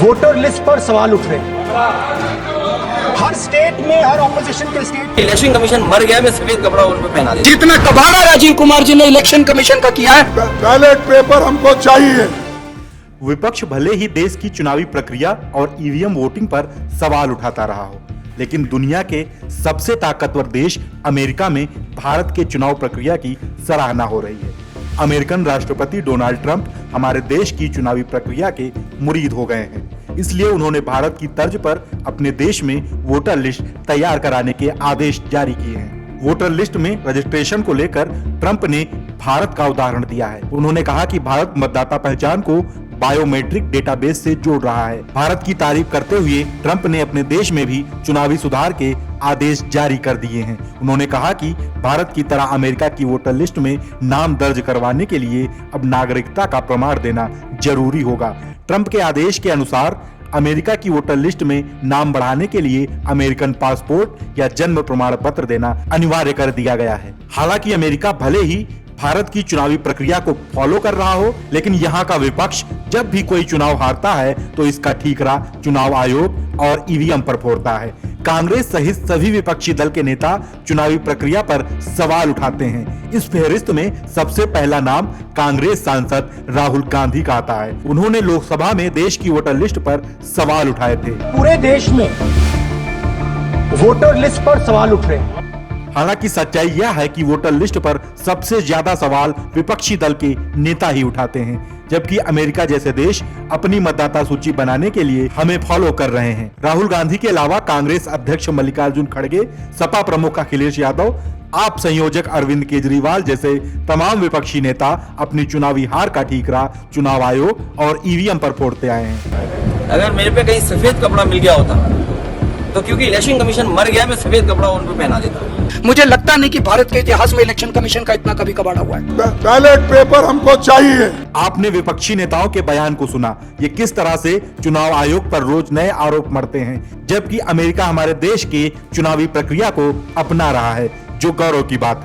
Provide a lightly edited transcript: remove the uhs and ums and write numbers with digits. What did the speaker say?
Voter list पर सवाल उठ रहे हैं। हर स्टेट में, हर ऑपोजिशन के स्टेट इलेक्शन कमीशन मर गया, मैं सफेद कपड़ा उन पे पहना देता। जितना कबाड़ा राजीव कुमार जी ने इलेक्शन कमीशन का किया है, बैलेट पेपर हमको चाहिए। विपक्ष भले ही देश की चुनावी प्रक्रिया और ईवीएम वोटिंग पर सवाल उठाता रहा हो, लेकिन दुनिया के सबसे ताकतवर देश अमेरिका में भारत के चुनाव प्रक्रिया की सराहना हो रही है। अमेरिकन राष्ट्रपति डोनाल्ड ट्रंप हमारे देश की चुनावी प्रक्रिया के मुरीद हो गए हैं, इसलिए उन्होंने भारत की तर्ज पर अपने देश में वोटर लिस्ट तैयार कराने के आदेश जारी किए हैं। वोटर लिस्ट में रजिस्ट्रेशन को लेकर ट्रंप ने भारत का उदाहरण दिया है। उन्होंने कहा कि भारत मतदाता पहचान को बायोमेट्रिक डेटाबेस से जोड़ रहा है। भारत की तारीफ करते हुए ट्रंप ने अपने देश में भी चुनावी सुधार के आदेश जारी कर दिए हैं। उन्होंने कहा कि भारत की तरह अमेरिका की वोटर लिस्ट में नाम दर्ज करवाने के लिए अब नागरिकता का प्रमाण देना जरूरी होगा। ट्रंप के आदेश के अनुसार अमेरिका की वोटर लिस्ट में नाम बढ़ाने के लिए अमेरिकन पासपोर्ट या जन्म प्रमाण पत्र देना अनिवार्य कर दिया गया है। हालांकि अमेरिका भले ही भारत की चुनावी प्रक्रिया को फॉलो कर रहा हो, लेकिन यहाँ का विपक्ष जब भी कोई चुनाव हारता है तो इसका ठीकरा चुनाव आयोग और ईवीएम पर फोड़ता है। कांग्रेस सहित सभी विपक्षी दल के नेता चुनावी प्रक्रिया पर सवाल उठाते हैं। इस फहरिस्त में सबसे पहला नाम कांग्रेस सांसद राहुल गांधी का आता है। उन्होंने लोकसभा में देश की वोटर लिस्ट पर सवाल उठाए थे। पूरे देश में वोटर लिस्ट पर सवाल उठ रहे हैं। हालांकि सच्चाई यह है कि वोटर लिस्ट पर सबसे ज्यादा सवाल विपक्षी दल के नेता ही उठाते हैं, जबकि अमेरिका जैसे देश अपनी मतदाता सूची बनाने के लिए हमें फॉलो कर रहे हैं। राहुल गांधी के अलावा कांग्रेस अध्यक्ष मल्लिकार्जुन खड़गे, सपा प्रमुख अखिलेश यादव, आप संयोजक अरविंद केजरीवाल जैसे तमाम विपक्षी नेता अपनी चुनावी हार का ठीकरा चुनाव आयोग और ईवीएम पर फोड़ते आए हैं। अगर मेरे पे कहीं सफेद कपड़ा मिल गया होता तो क्योंकि इलेक्शन कमीशन मर गया, मैं सफेद कपड़ा उन पे पहना देता। मुझे लगता नहीं कि भारत के इतिहास में इलेक्शन कमीशन का इतना कभी कबाड़ा हुआ है। बैलेट पेपर हमको चाहिए। आपने विपक्षी नेताओं के बयान को सुना, ये किस तरह से चुनाव आयोग पर रोज नए आरोप मढ़ते हैं, जबकि अमेरिका हमारे देश के चुनावी प्रक्रिया को अपना रहा है, जो गौरव की बात है।